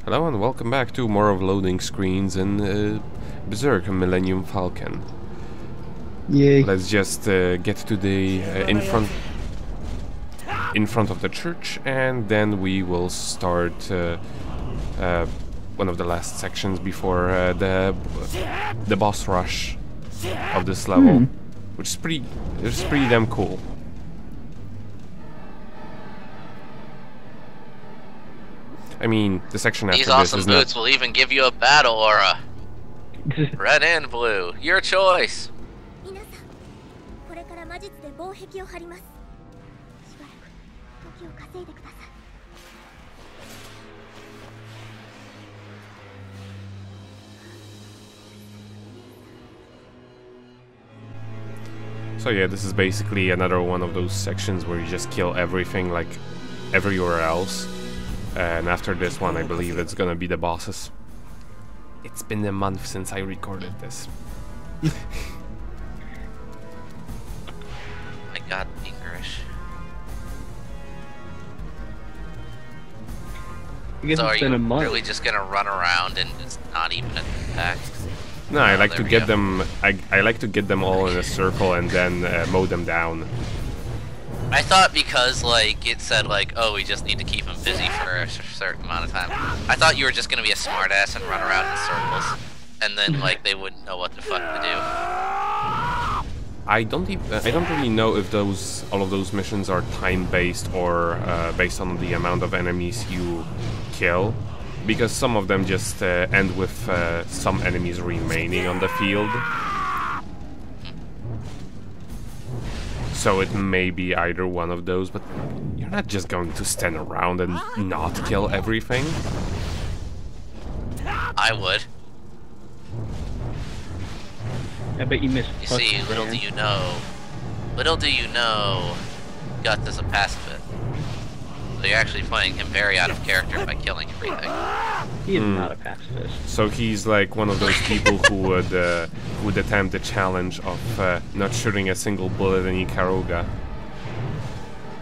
Hello and welcome back to more of loading screens in Berserk and Millenium Falcon. Yay. Let's just get to the in front of the church, and then we will start one of the last sections before the boss rush of this level, which is pretty damn cool. I mean, the section after These this awesome is boots not... will even give you a battle aura. Red and blue, your choice. So yeah, this is basically another one of those sections where you just kill everything like everywhere else. And after this one, I believe it's gonna be the bosses. It's been a month since I recorded this. My god, English. I guess So are it's been a you month. really just gonna run around and just not even attack? No, I like there to we get go. them. I like to get them all in a circle and then mow them down. I thought because, like, it said, like, oh, we just need to keep them busy for a certain amount of time. I thought you were just gonna be a smartass and run around in circles. And then, like, they wouldn't know what the fuck to do. I don't really know if all of those missions are time-based or based on the amount of enemies you kill, because some of them just end with some enemies remaining on the field. So it may be either one of those, but you're not just going to stand around and not kill everything. I would. I bet you missed. You see, little do you know, Guts is a pacifist. So you're actually playing him very out of character by killing everything. He is not a pacifist. So he's like one of those people who would attempt the challenge of not shooting a single bullet in Ikaruga.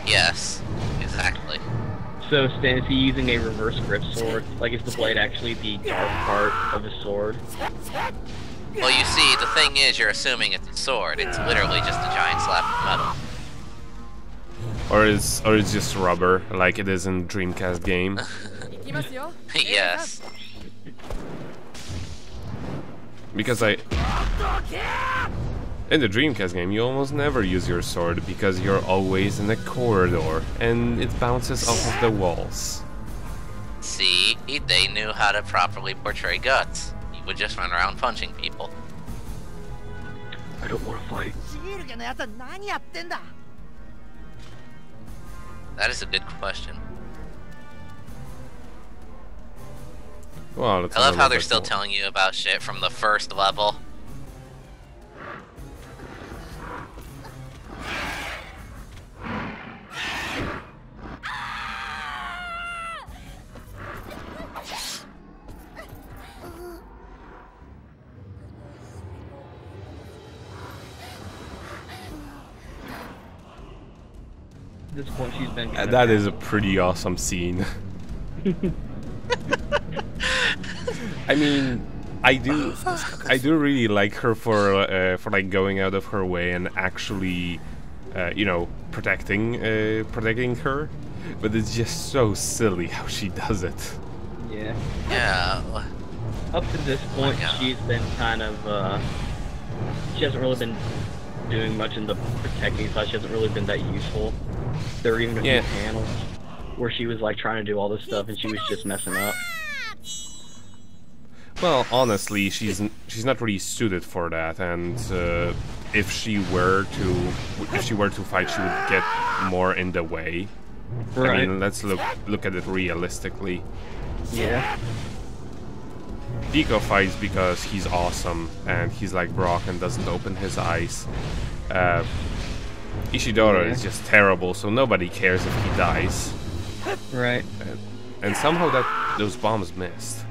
Yes, exactly. So, Stan, is he using a reverse grip sword? Like, is the blade actually the dark part of his sword? Well, you see, the thing is, you're assuming it's a sword. It's literally just a giant slab of metal. Or it's just rubber, like it is in Dreamcast game. Yes. Because in the Dreamcast game, you almost never use your sword because you're always in a corridor and it bounces off of the walls. See, they knew how to properly portray Guts. He would just run around punching people. I don't want to fight. That is a good question. Well, let's I love have a how look they're at still the- telling you about shit from the first level. At this point, she's been. That is a pretty awesome scene. I mean, I do really like her for like going out of her way and actually, you know, protecting her, but it's just so silly how she does it. Yeah. Yeah. Up to this point, God. she's been kind of. She hasn't really been doing much in the protecting side. She hasn't really been that useful. There were even a few panels where she was like trying to do all this stuff and she was just messing up. Well, honestly, she's not really suited for that, and if she were to fight, she would get more in the way. Right. I mean, let's look at it realistically. Yeah. Pico fights because he's awesome and he's like Brock and doesn't open his eyes. Ishidora is just terrible, so nobody cares if he dies. Right. And somehow those bombs missed.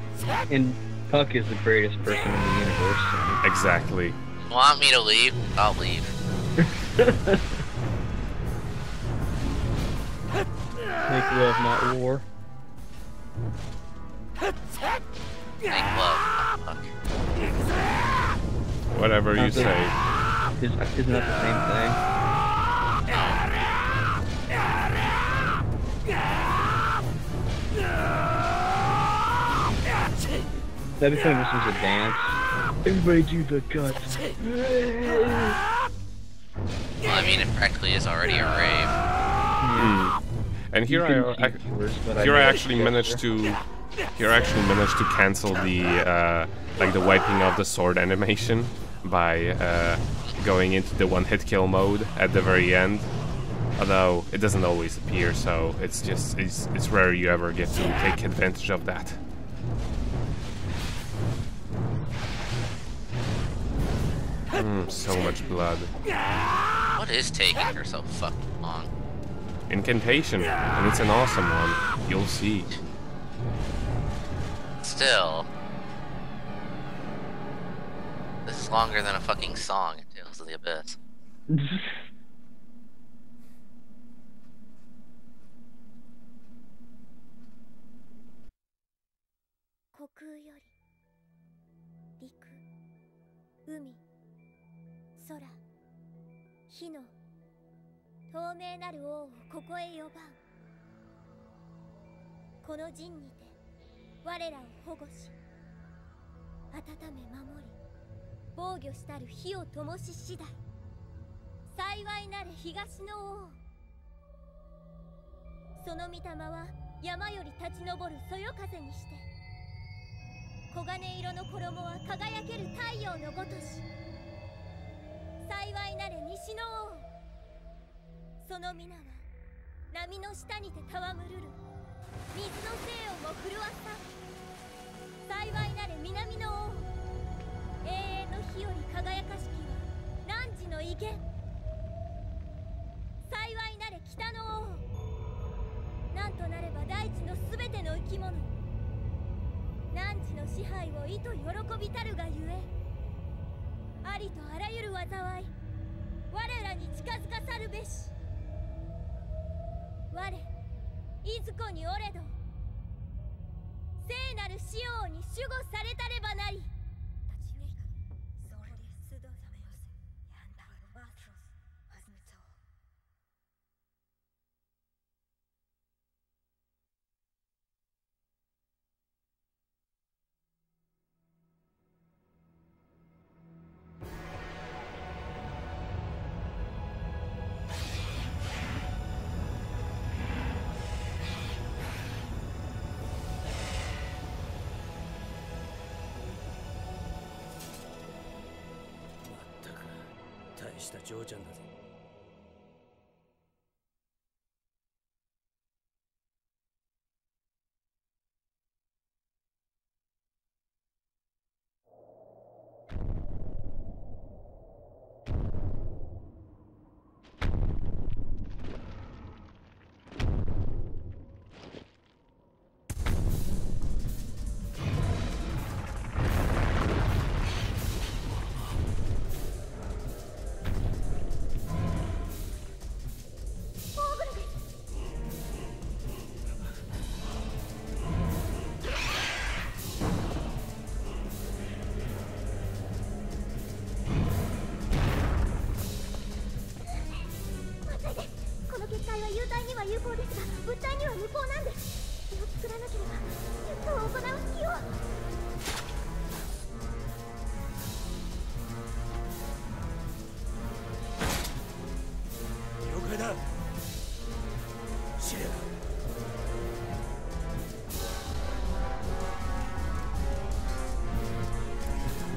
And Puck is the greatest person in the universe. So. Exactly. Want me to leave? I'll leave. Make love, not war. Make love. Oh, fuck. Whatever you say. Isn't that the same thing? That'd be funny if this was a dance. Everybody do the guts. Well, I mean, it practically is already a rave. And here I actually managed to cancel the like the wiping of the sword animation by going into the one-hit kill mode at the very end. Although it doesn't always appear, so it's rare you ever get to take advantage of that. So much blood. What is taking her so fucking long? Incantation, and it's an awesome one. You'll see. Still. This is longer than a fucking song in Tales of the Abyss.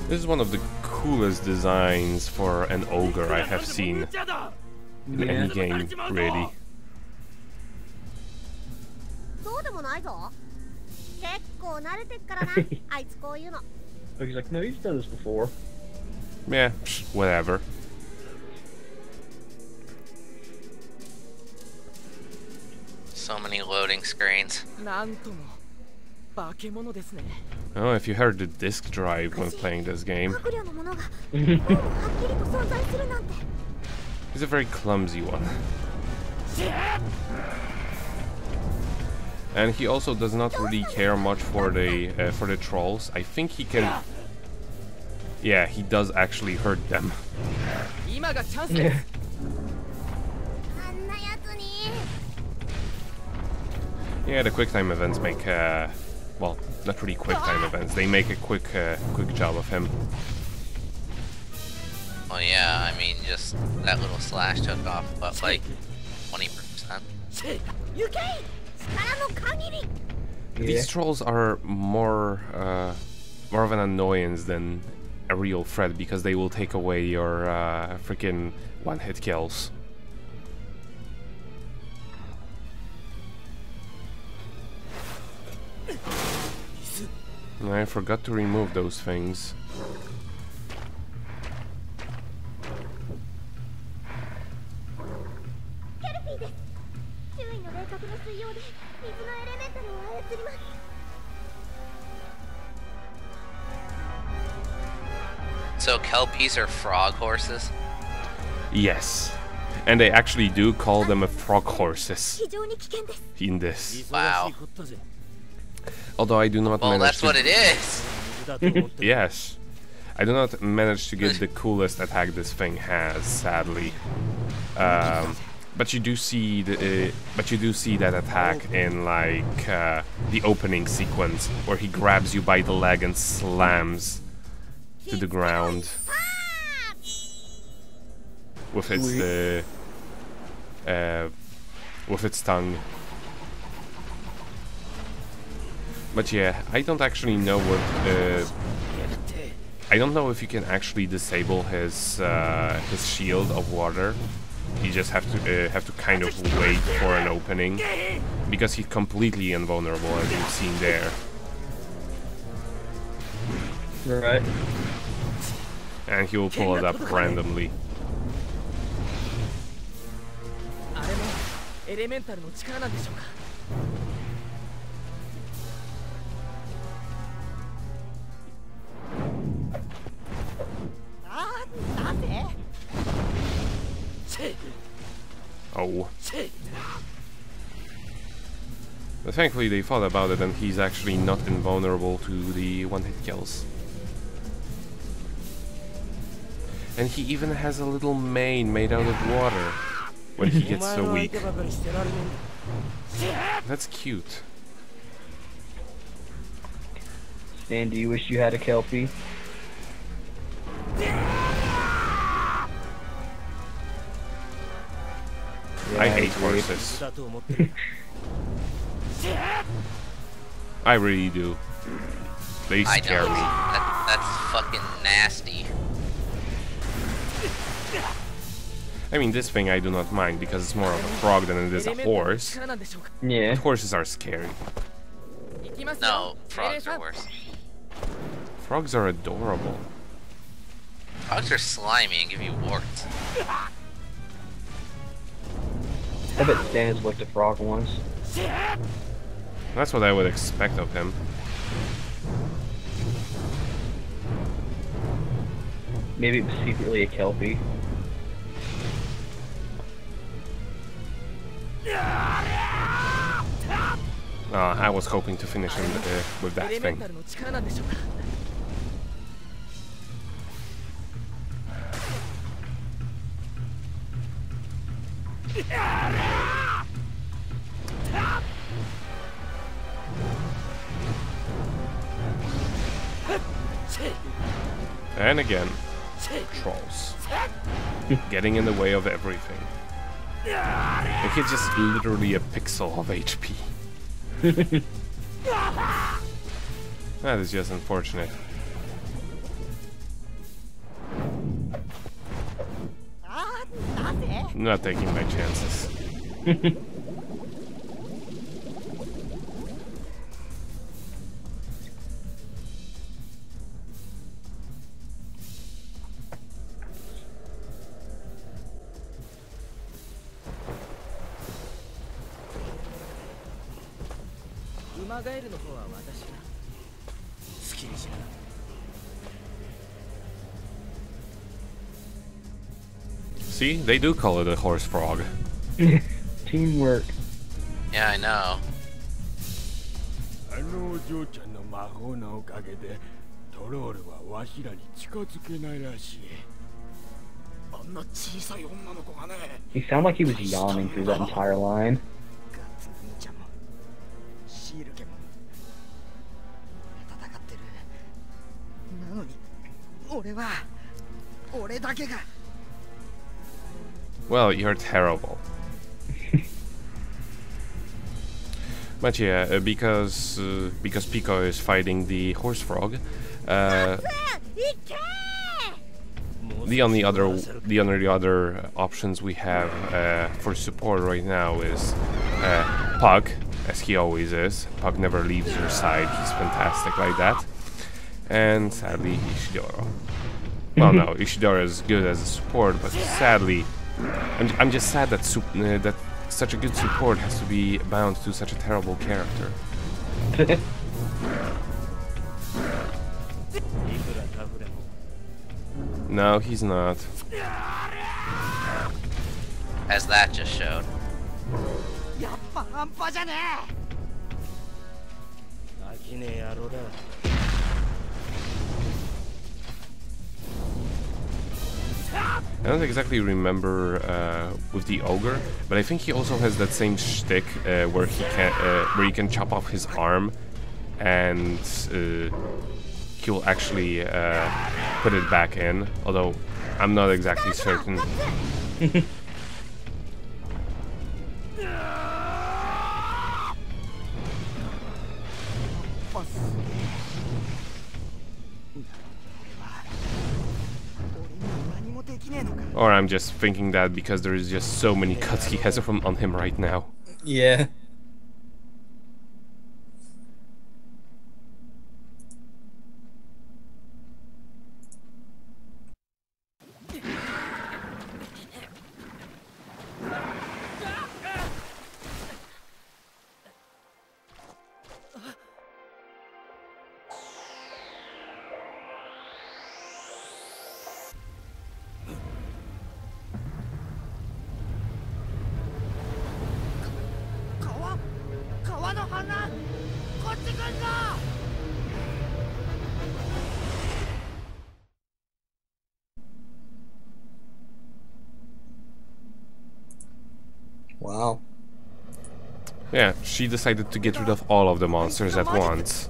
This is one of the coolest designs for an ogre I have seen in any game, really. He's like, no, he's done this before. Yeah, whatever. So many loading screens. Oh, if you heard the disk drive when playing this game. It's a very clumsy one. And he also does not really care much for the trolls. I think he can... Yeah, he does actually hurt them. Yeah, the quick time events make, well, not really quick time events. They make a quick job of him. Well, yeah, I mean, just that little slash took off, but like 20%. These trolls are more of an annoyance than a real threat because they will take away your freaking one-hit kills. I forgot to remove those things. So kelpies are frog horses? Yes. And they actually do call them a frog horses in this. Wow. Although I do not Well, manage that's to... what it is! Yes. I do not manage to get the coolest attack this thing has, sadly. But you do see that attack in like the opening sequence where he grabs you by the leg and slams to the ground with its tongue. But yeah, I don't actually know what. I don't know if you can actually disable his shield of water. You just have to kind of wait for an opening because he's completely invulnerable, as you've seen there. Right. And he will pull it up randomly. Oh. But thankfully they thought about it and he's actually not invulnerable to the one-hit kills. And he even has a little mane made out of water when he gets so weak. That's cute. Stan, do you wish you had a Kelpie? Yeah, I hate horses. I really do. They scare me. That's fucking nasty. I mean, this thing I do not mind because it's more of a frog than it is a horse. Yeah. But horses are scary. No, frogs are worse. Frogs are adorable. Frogs are slimy and give you warts. I bet Stan's looked at frog once. That's what I would expect of him. Maybe it was secretly a Kelpie. I was hoping to finish him with that thing. And again, trolls. Getting in the way of everything. And he's just literally a pixel of HP. That is just unfortunate. Not taking my chances. See, they do call it a horse frog. Teamwork. Yeah, I know. He sounded like he was yawning through that entire line. Well, you're terrible. But yeah, because Pico is fighting the horse frog, the only other options we have for support right now is Pug, as he always is. Pug never leaves your side. He's fantastic like that. And sadly, Ishidora. Well, no, Ishidora is good as a support, but sadly, I'm just sad that that such a good support has to be bound to such a terrible character. No, he's not. As that just showed. I don't exactly remember with the ogre, but I think he also has that same shtick where he can chop off his arm, and he'll actually put it back in. Although I'm not exactly certain. Or I'm just thinking that because there is just so many cuts he has on him right now. Yeah. Wow. Yeah, she decided to get rid of all of the monsters at once.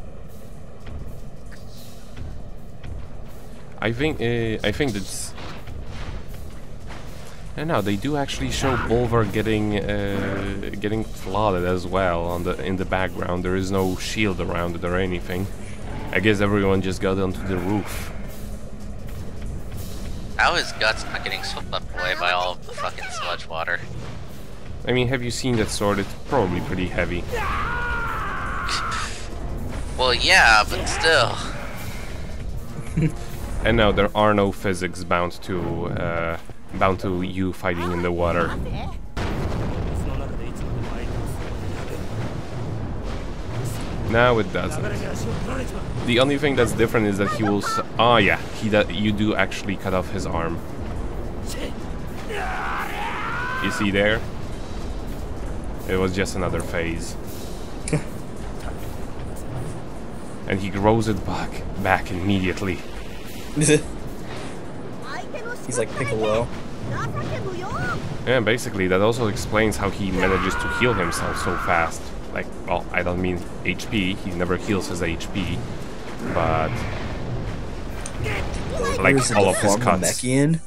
I think that's. And now they do actually show Bolvar getting flooded as well in the background. There is no shield around it or anything. I guess everyone just got onto the roof. How is Guts not getting swept away by all of the fucking sludge water? I mean, have you seen that sword? It's probably pretty heavy. Well, yeah, but still. And no, there are no physics bound to you fighting in the water. No, it doesn't. The only thing that's different is that he will. Oh yeah, you do actually cut off his arm. You see there? It was just another phase. And he grows it back immediately. He's like Piccolo. Yeah, basically, that also explains how he manages to heal himself so fast. Like, well, I don't mean HP, he never heals his HP, but like all of his cuts. Namekian?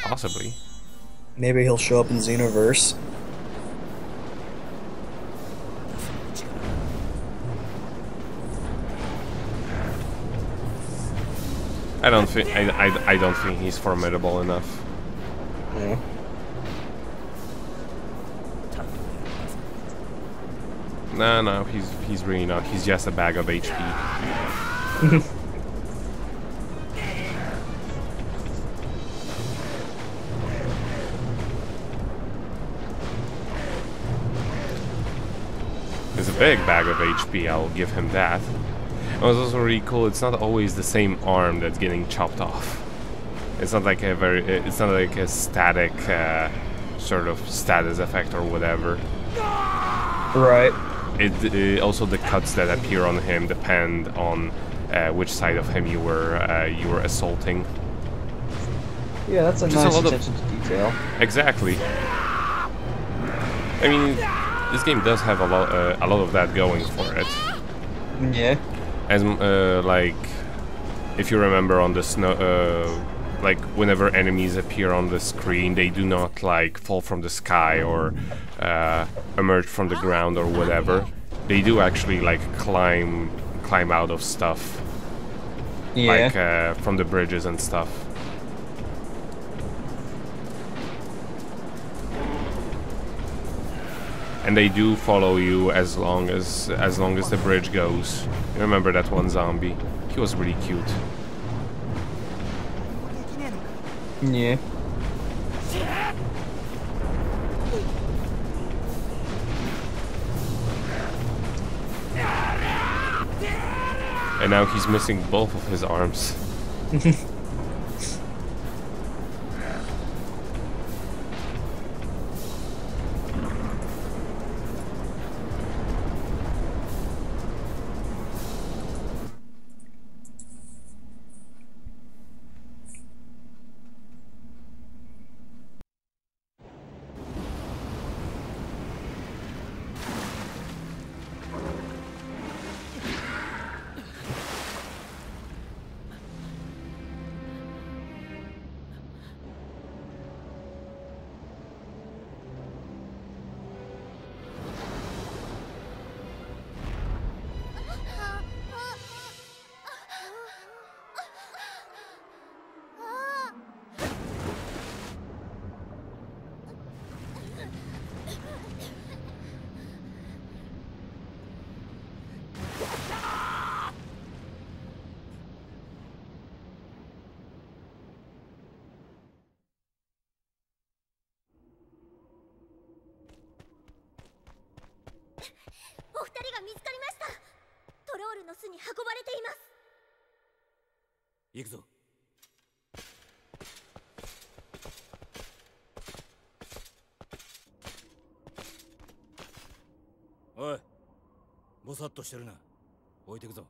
Possibly. Maybe he'll show up in Xenoverse. I don't think he's formidable enough. Yeah. No, he's really not. He's just a bag of HP. It's a big bag of HP, I'll give him that. It was also really cool, it's not always the same arm that's getting chopped off. It's not like a static sort of status effect or whatever. Right. Also the cuts that appear on him depend on which side of him you were assaulting. Yeah, that's a Just nice a lot attention to detail. Exactly. I mean, this game does have a lot of that going for it. Yeah. As like, if you remember on the snow, like whenever enemies appear on the screen, they do not like fall from the sky or emerge from the ground or whatever. They do actually like climb out of stuff, Yeah. like from the bridges and stuff. And they do follow you as long as the bridge goes. You remember that one zombie? He was really cute. Yeah. And now he's missing both of his arms. Oi, ぼさっとしてるな。置いてくぞ。